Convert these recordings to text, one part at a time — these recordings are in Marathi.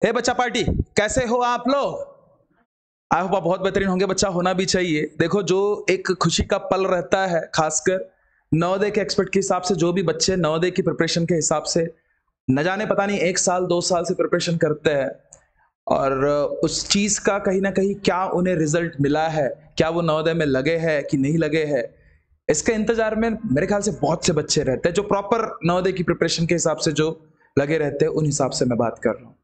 हे बच्चा पार्टी, कैसे हो आप लोग? आई होप आप बहुत बेहतरीन होंगे। बच्चा होना भी चाहिए। देखो, जो एक खुशी का पल रहता है, खासकर नवोदय के एक्सपर्ट के हिसाब से, जो भी बच्चे नवोदय की प्रिपरेशन के हिसाब से न जाने पता नहीं 1 साल 2 साल से प्रिपरेशन करते हैं, और उस चीज का कहीं ना कहीं क्या उन्हें रिजल्ट मिला है, क्या वो नवोदय में लगे हैं कि नहीं लगे हैं, इसके इंतजार में मेरे ख्याल से बहुत से बच्चे रहते हैं जो प्रॉपर नवोदय की प्रिपरेशन के हिसाब से जो लगे रहते हैं। उन हिसाब से मैं बात कर रहा हूं।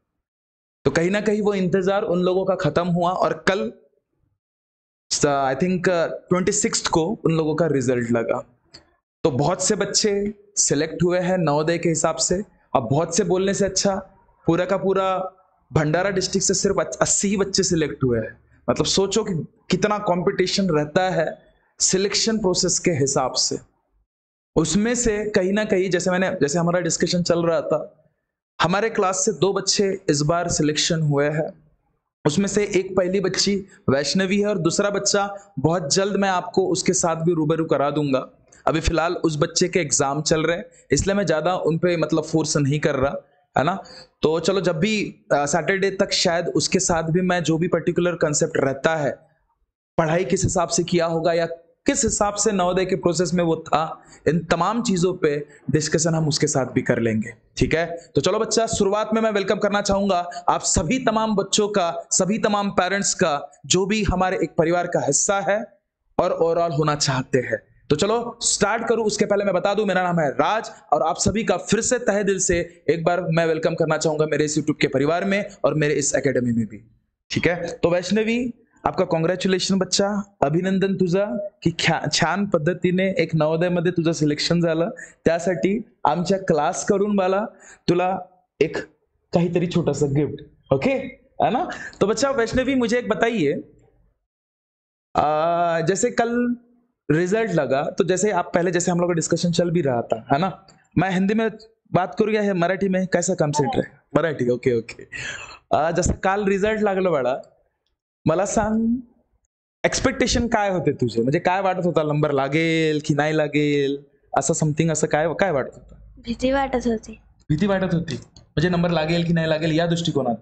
तो कहीं ना कहीं वो इंतजार उन लोगों का खत्म हुआ, और कल आई थिंक 26 को उन लोगों का रिजल्ट लगा। तो बहुत से बच्चे सिलेक्ट हुए हैं नवोदय के हिसाब से। अब बहुत से बोलने से अच्छा, पूरा का पूरा भंडारा डिस्ट्रिक्ट से सिर्फ 80 ही बच्चे सिलेक्ट हुए हैं। मतलब सोचो कि कितना कंपटीशन रहता है सिलेक्शन प्रोसेस के हिसाब से। उसमें से कहीं ना कहीं, जैसे हमारा डिस्कशन चल रहा था, हमारे क्लास से 2 बच्चे इस बार सिलेक्शन हुए हैं। उसमें से एक पहली बच्ची वैष्णवी है, और दूसरा बच्चा बहुत जल्द मैं आपको उसके साथ भी रूबरू करा दूंगा। अभी फिलहाल उस बच्चे के एग्जाम चल रहे हैं, इसलिए मैं ज्यादा उन पे मतलब फोर्स नहीं कर रहा है ना। तो चलो, जब भी सैटरडे तक शायद उसके साथ भी मैं जो भी पर्टिकुलर कंसेप्ट रहता है, पढ़ाई किस हिसाब से किया होगा या किस हिसाब से नवोदय के प्रोसेस में वो था, इन तमाम चीजों पे डिस्कशन हम उसके साथ भी कर लेंगे। ठीक है, तो चलो बच्चा, शुरुआत में मैं वेलकम करना चाहूंगा आप सभी तमाम बच्चों का, सभी तमाम पेरेंट्स का, जो भी हमारे एक परिवार का हिस्सा है और ओवरऑल होना चाहते हैं। तो चलो स्टार्ट करूं, उसके पहले मैं बता दूं, मेरा नाम है राज, और आप सभी का फिर से तहे दिल से एक बार मैं वेलकम करना चाहूंगा मेरे इस यूट्यूब के परिवार में और मेरे इस एकेडमी में भी। ठीक है, तो वैष्णवी, आपका कॉंग्रॅच्युलेशन बच्चा, अभिनंदन तुझा की छान पद्धतीने एक नवोदय मध्ये तुझं सिलेक्शन झालं। त्यासाठी आमच्या क्लास करून मला तुला एक काहीतरी छोटासा गिफ्ट, ओके है ना। तो बच्चा वैष्णवी, मुझे एक बताइए, जैसे कल रिजल्ट लगा, तो जैसे आप पहले, जैसे हम लोग का डिस्कशन चल भी रहा था, है ना, मैं हिंदी में बात करूँ या मराठी में, कैसा कॉन्सेप्ट है? Marathi, okay okay. जसं काल रिझल्ट लागलं बाळा, मला सांग, एक्सपेक्टेशन काय होते तुझे? म्हणजे काय वाटत होता, नंबर लागेल की नाही लागेल, असं समथिंग, असं काय काय वाटत होतं? भीती वाटत होती. भीती वाटत होती, म्हणजे नंबर लागेल की नाही लागेल या दृष्टिकोनात.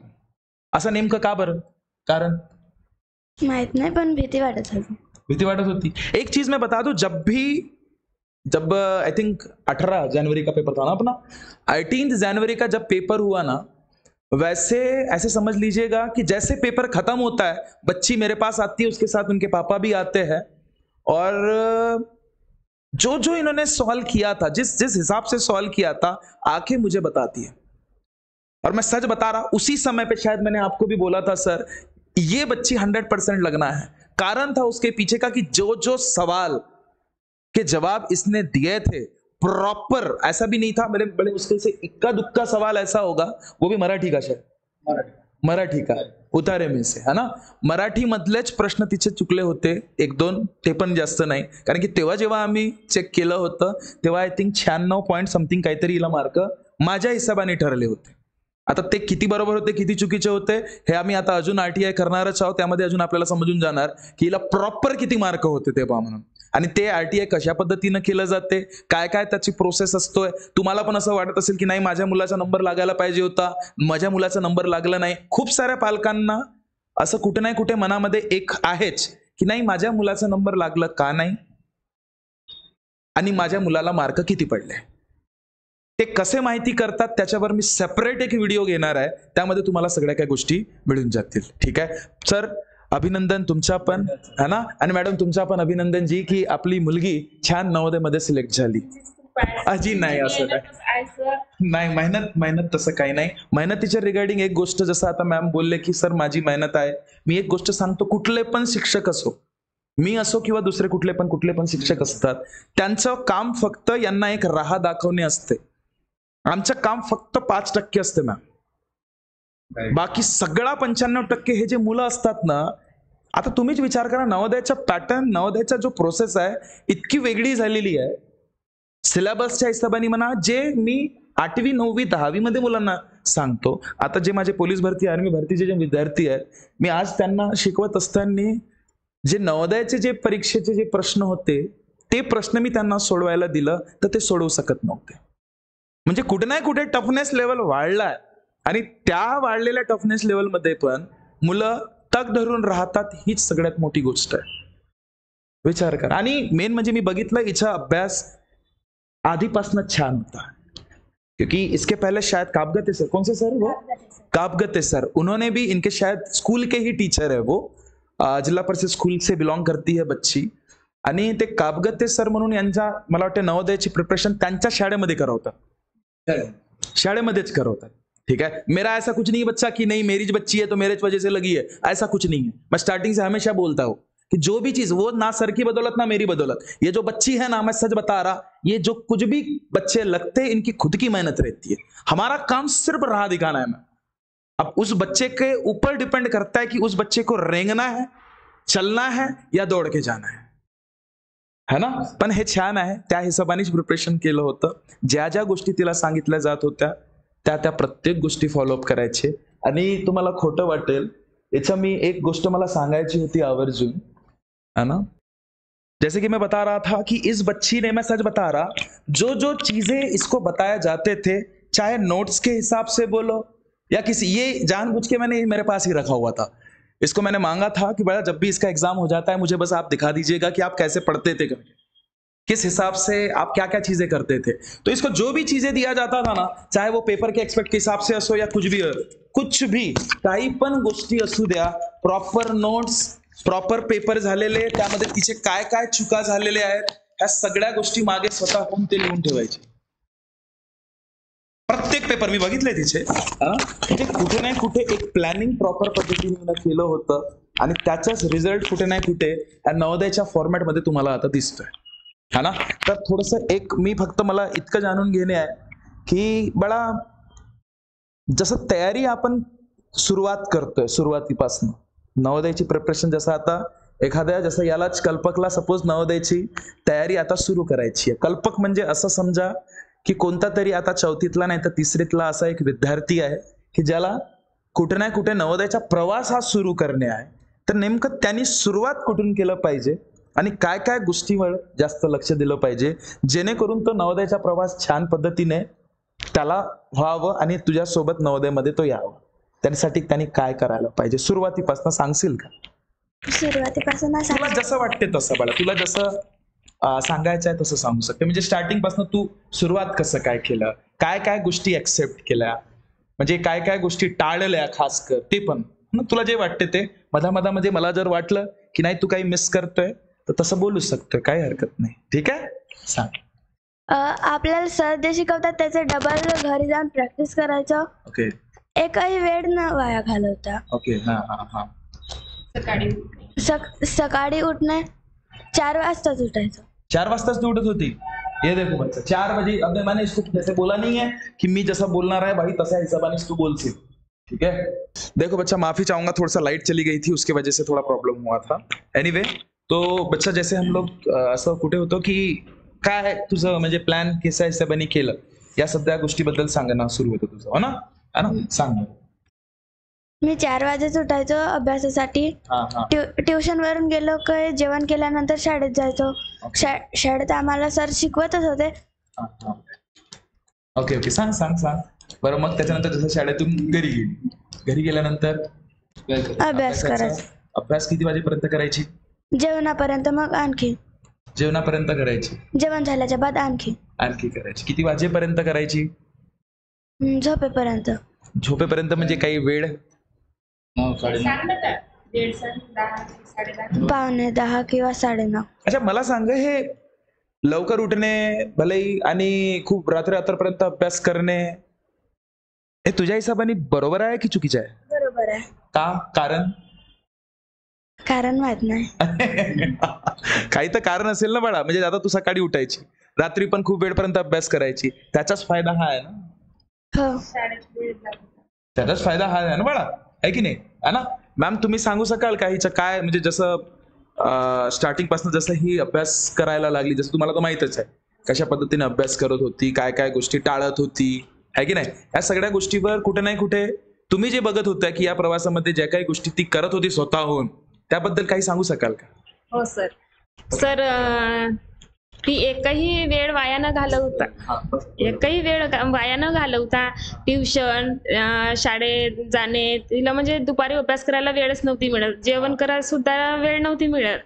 असं नेमकं का बरं? कारण माहित नाही, पण भीती वाटत होती. भीती वाटत होती। एक चीज मैं बता दूं, जब आई थिंक 18 जनवरी का पेपर था ना अपना, 18 जनवरी का जब पेपर हुआ ना, वैसे ऐसे समझ लीजिएगा कि जैसे पेपर खत्म होता है, बच्ची मेरे पास आती है, उसके साथ उनके पापा भी आते हैं, और जो जो इन्होंने सॉल्व किया था, जिस जिस हिसाब से सॉल्व किया था, आके मुझे बताती है। और मैं सच बता रहा, उसी समय पे शायद मैंने आपको भी बोला था, सर ये बच्ची 100% लगना है। कारण था उसके पीछे का कि जो जो सवाल के जवाब इसने दिए थे प्रॉपर, ऐसा भी नहीं था बड़े बड़े मुश्किल से इक्का दुक्का सवाल ऐसा होगा, वो भी मराठी का, शायद मराठी का उतारे में से, है ना। मराठी मधलेच प्रश्न तिचे चुकले होते, 1-2, ते पण जास्त नाही, कारण की तेव्हा जेव्हा आम्ही चेक केलं होतं, तेव्हा आय थिंक 96 पॉइंट समथिंग काहीतरी हिला मार्क माझ्या हिशोबाने ठरले होते। आता ते किती बरोबर होते, किती चुकीचे होते, हे आम्ही आता अजून आरटीआय करणारच आहोत, त्यामध्ये अजून आपल्याला समजून जाणार की हिला प्रॉपर किती मार्क होते ते पहा म्हणून, आणि ते आरटीआय कशा पद्धतीनं केलं जाते, काय काय त्याची प्रोसेस असतोय। तुम्हाला पण असं वाटत असेल की नाही, माझ्या मुलाचा नंबर लागायला पाहिजे होता, माझ्या मुलाचा नंबर लागला नाही। खूप साऱ्या पालकांना असं कुठे नाही कुठे मनामध्ये एक आहेच की नाही, माझ्या मुलाचा नंबर लागला का नाही, आणि माझ्या मुलाला मार्क किती पडले, ते कसे माहिती करतात त्याच्यावर मी सेपरेट एक व्हिडिओ घेणार आहे, त्यामध्ये तुम्हाला सगळ्या काही गोष्टी मिळून जातील। ठीक आहे सर, अभिनंदन तुमचा पण, है ना, आणि मॅडम तुमचा पण अभिनंदन जी, की आपली मुलगी छान नवोदय मध्ये सिलेक्ट झाली। अजी नाही, असं नाही, मेहनत तसं काही नाही। मेहनतीच्या रिगार्डिंग एक गोष्ट, जसं आता मॅम बोलले की सर माझी मेहनत आहे, मी एक गोष्ट सांगतो, कुठले पण शिक्षक असो, मी असो किंवा दुसरे कुठले पण शिक्षक असतात, त्यांचं काम फक्त यांना एक राह दाखवणे असते। आमचं काम फक्त 5% असते मॅम, बाकी सगळा 95% हे जे मुलं असतात ना, आता तुम्हीच विचार करा, नवोदयचा पॅटर्न, नवोदयचा जो प्रोसेस आहे, इतकी वेगळी झालेली आहे सिलेबसच्या हिशोबाने म्हणा, जे मी 8वी 9वी 10वी मध्ये मुलांना सांगतो, आता जे माझे पोलीस भरती, आर्मी भरतीचे जे विद्यार्थी आहेत, मी आज त्यांना शिकवत असताना जे नवोदयाचे जे परीक्षेचे जे प्रश्न होते, ते प्रश्न मी त्यांना सोडवायला दिलं तर ते सोडवू शकत नव्हते। म्हणजे कुठे ना कुठे टफनेस लेवल वाढलाय, आणि त्या वाढलेल्या टफनेस लेवलमध्ये पण मुलं तग धरून राहतात, हीच सगळ्यात मोठी गोष्ट आहे. विचार करा. आणि मेन म्हणजे मी बघितलं हिचा अभ्यास आधीपासून छान होता, क्योंकि इसके पहले शायद काबगते सर, कौन से सर वो, काबगते सर, उन्होंने भी, इनके शायद स्कूल के ही टीचर है वो, जिल्हा परिषद स्कूल से बिलॉंग करती है बच्ची. आणि ते काबगते सर म्हणून यांचा मला वाटतं नवोदयाची प्रिपरेशन त्यांच्या शाळेमध्ये करवतात, शाळेमध्येच करवतात. ठीक है, मेरा ऐसा कुछ नहीं है बच्चा कि नहीं मेरी बच्ची है तो मेरे वजह से लगी है, ऐसा कुछ नहीं है. मैं स्टार्टिंग से हमेशा बोलता हूँ कि जो भी चीज, वो ना सर की बदौलत ना मेरी बदौलत, ये जो बच्ची है ना, मैं सच बता रहा, ये जो कुछ भी बच्चे लगते हैं इनकी खुद की मेहनत रहती है. हमारा काम सिर्फ राह दिखाना है. मैं अब उस बच्चे के ऊपर डिपेंड करता है कि उस बच्चे को रेंगना है, चलना है या दौड़ के जाना है ना. पण हे छान आहे, त्या हिशोबानेच प्रिपरेशन केलं होतं. ज्या ज्या गोष्टी तिला सांगितल्या जात होत्या त्या त्या प्रत्येक गोष्टी फॉलोअप करायचे. आणि तुम्हाला खोटं वाटेल, याचा मी एक गोष्ट मला सांगायची होती आवर्जून, है ना. जैसे कि मैं बता रहा था कि इस बच्ची ने, मैं सच बता रहा, जो जो चीजें इसको बताया जाते थे, चाहे नोट्स के हिसाब से बोलो या किसी, ये जानबूझ के मैंने मेरे पास ही रखा हुआ था. इसको मैंने मांगा था कि बड़ा जब भी इसका एग्जाम हो जाता है मुझे बस आप दिखा दीजिएगा कि आप कैसे पढ़ते थे करके, किस हिसाब से आप क्या क्या चीजें करते थे. तो इसको जो भी चीजें दिया जाता था ना, चाहे वो पेपर के एक्सपेक्ट के हिसाब से असो या कुछ भी काही पण गोष्टी असू द्या, प्रॉपर नोट्स, प्रॉपर पेपर झालेले, त्यामध्ये तिचे काय काय चुका झालेले आहेत, ह्या सगळ्या गोष्टी मागे स्वतःहून ते लिहून ठेवायचे. प्रत्येक पेपर मी बघितले तिचे, म्हणजे कुठे नाही कुठे एक प्लॅनिंग प्रॉपर पद्धतीने केलं होतं. आणि त्याचाच रिझल्ट कुठे नाही कुठे या नवोदयाच्या फॉर्मॅटमध्ये तुम्हाला आता दिसतोय, है ना. तर थोडस एक मी फक्त मला इतकं जाणून घेणे आहे की बळा, जसं तयारी आपण सुरुवात करतोय सुरुवातीपासून नवोदयाची प्रिपरेशन, जसं आता एखाद्या, जसं यालाच कल्पकला सपोज नवोदयाची तयारी आता सुरू करायची आहे. कल्पक म्हणजे असं समजा की कोणता तरी आता चौथीतला नाही तर तिसरीतला असा एक विद्यार्थी आहे की ज्याला कुठे ना कुठे नवोदयाचा प्रवास हा सुरू करणे आहे. तर नेमकं त्यांनी सुरुवात कुठून केलं पाहिजे आणि काय काय गोष्टीवर जास्त लक्ष दिलं पाहिजे, जेणेकरून तो नवोदयाचा प्रवास छान पद्धतीने त्याला व्हावं आणि तुझ्यासोबत नवोदयमध्ये तो यावं. त्यासाठी त्यांनी काय करायला पाहिजे सुरुवातीपासून सांगशील का? सुरुवातीपासून तुला जसं वाटते तसं बाळा, तुला जसं सांगायचं आहे तसं सांगू शकते. म्हणजे स्टार्टिंग पासून तू सुरुवात कसं काय केलं, काय काय गोष्टी ऍक्सेप्ट केल्या, म्हणजे काय काय गोष्टी टाळल्या खास कर, ते पण तुला जे वाटते ते मधामध्ये मला जर वाटलं की नाही तू काही मिस करतोय तर तसं बोलू शकतोय, काही हरकत नाही. ठीक आहे, सांग. आपल्याला सर जे शिकवतात त्याचे डबल घरी जाऊन प्रॅक्टिस करायचं. ओके, एकही वेळ न वाया घालवता. ओके, हा हा हा. सकाळी उठणे 4 वाजताच उठायचं. 4 वाजताच तू उठत होती? ये देखो बच्चा, 4 बजे. अब मैंने इसको जैसे बोला नहीं है कि मी जैसा बोलना रहा है भाई तसा हिसाबाने तू बोलती. ठीक है, देखो बच्चा, माफी चाहूंगा, थोड़ा सा लाइट चली गई थी उसकी वजह से थोड़ा प्रॉब्लम हुआ था. एनीवे, तो बच्चा जैसे हम लोग असं कुठे होतो की काय तुझं म्हणजे प्लॅन कसा हिसाबाने केलं या सगळ्या गोष्टीबद्दल सांगणं सुरू होतं तुझं, हो ना? है ना, सांग. मी 4 वाजेच उठायचो अभ्यासासाठी. ट्युशन वरून गेलो की जेवण केल्यानंतर शाळेत जायचो. शाळेत आम्हाला सर शिकवतच होते. ओके ओके, सांग सांग सांग. बरं, मग त्याच्यानंतर जसं शाळेतून घरी गेल्यानंतर अभ्यास करायचा. अभ्यास किती वाजेपर्यंत करायची? जेवणापर्यंत. मग आणखी जेवणापर्यंत करायची. जेवण झाल्याच्या बाद आणखी करायची. किती वाजेपर्यंत करायची? झोपेपर्यंत. झोपेपर्यंत म्हणजे काही वेळ? 9:15 किंवा 9:30. अच्छा, मला सांग, हे लवकर उठणे भलेही आणि खूप रात्रपर्यंत अभ्यास करणे हे तुझ्या हिशोबाने बरोबर आहे की चुकीचं आहे? बरोबर आहे. का? कारण माहित नाही. काही तर कारण असेल ना बाळा. म्हणजे आता तू सकाळी उठायची, रात्री पण खूप वेळपर्यंत अभ्यास करायची, त्याचाच फायदा हा आहे ना? हो, त्याचाच फायदा हा आहे ना बाळा, आहे की नाही? है ना मॅम, तुम्ही सांगू शकाल का हिचं काय, म्हणजे जसं स्टार्टिंग पासून जसं ही अभ्यास करायला लागली, जसं तुम्हाला तर माहितच आहे कशा पद्धतीने अभ्यास करत होती, काय काय गोष्टी टाळत होती, आहे की नाही? या सगळ्या गोष्टीवर कुठे नाही कुठे तुम्ही जे बघत होत्या की या प्रवासामध्ये ज्या काही गोष्टी ती करत होती स्वतःहून, त्याबद्दल काही सांगू शकाल का? हो सर. ती एकही वेळ वाया न घालवता वाया न घालवता ट्युशन, शाळेत जाणे, तिला म्हणजे दुपारी अभ्यास करायला वेळच नव्हती मिळत, जेवण करायला सुद्धा वेळ नव्हती मिळत.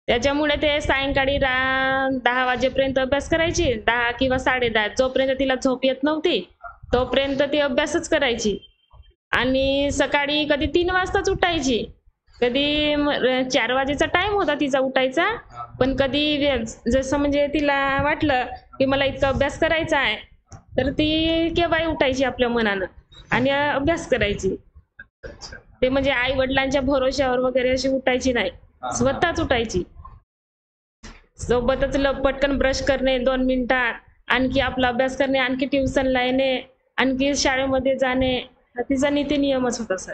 त्याच्यामुळे ते सायंकाळी 10 वाजेपर्यंत अभ्यास करायची, 10 किंवा 10:30, जोपर्यंत तिला झोप येत नव्हती तोपर्यंत ती अभ्यासच करायची. आणि सकाळी कधी 3 वाजताच उठायची, कधी 4 वाजेचा टाइम होता तिचा उठायचा, पण कधी जसं म्हणजे तिला वाटलं की मला इतका अभ्यास करायचा आहे तर ती केव्हाही उठायची आपल्या मनानं आणि अभ्यास करायची. ते म्हणजे आई वडिलांच्या भरोश्यावर वगैरे अशी उठायची नाही, स्वतःच उठायची. सोबतच पटकन ब्रश करणे 2 मिनिटात, आणखी आपला अभ्यास करणे, आणखी ट्युशनला येणे, आणखी शाळेमध्ये जाणे, तिचा नीती नियमच होता सर.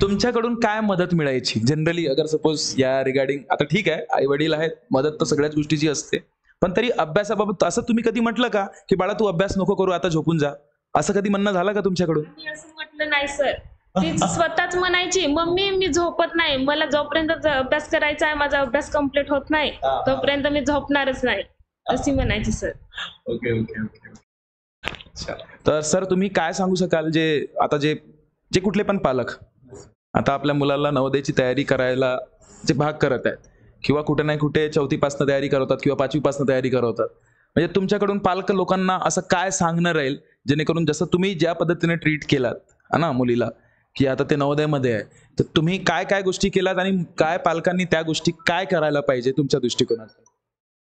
तुमच्याकडून काय मदत मिळायची जनरली, अगर सपोज या रिगार्डिंग, आता ठीक आहे आई वडील आहेत, मदत तर सगळ्याच गोष्टीची असते, पण तरी अभ्यासाबाबत असं तुम्ही कधी म्हटलं का की बाळा तू अभ्यास नको करू, आता झोपून जा, असं कधी म्हणणं झालं का तुमच्याकडून? मी असं म्हटलं नाही सर, ती स्वतःच म्हणायची मम्मी मी झोपत नाही, मला जोपर्यंत अभ्यास करायचा आहे, माझा अभ्यास कम्प्लीट होत नाही तोपर्यंत मी झोपणारच नाही, अशी म्हणायची सर. Okay okay okay. तर सर तुम्ही काय सांगू शकाल, जे कुठले पण पालक आता आपल्या मुलाला नवोदयची तयारी करायला जे भाग करत आहेत, किंवा कुठे ना कुठे 4थीपासून तयारी करवतात किंवा 5वीपासून तयारी करवतात, म्हणजे तुमच्याकडून पालक लोकांना असं काय सांगणं राहील जेणेकरून जसं तुम्ही ज्या पद्धतीने ट्रीट केलात ना मुलीला की आता ते नवोदयमध्ये आहे, तर तुम्ही काय काय गोष्टी केलात आणि काय पालकांनी त्या गोष्टी काय करायला पाहिजे तुमच्या दृष्टिकोनात?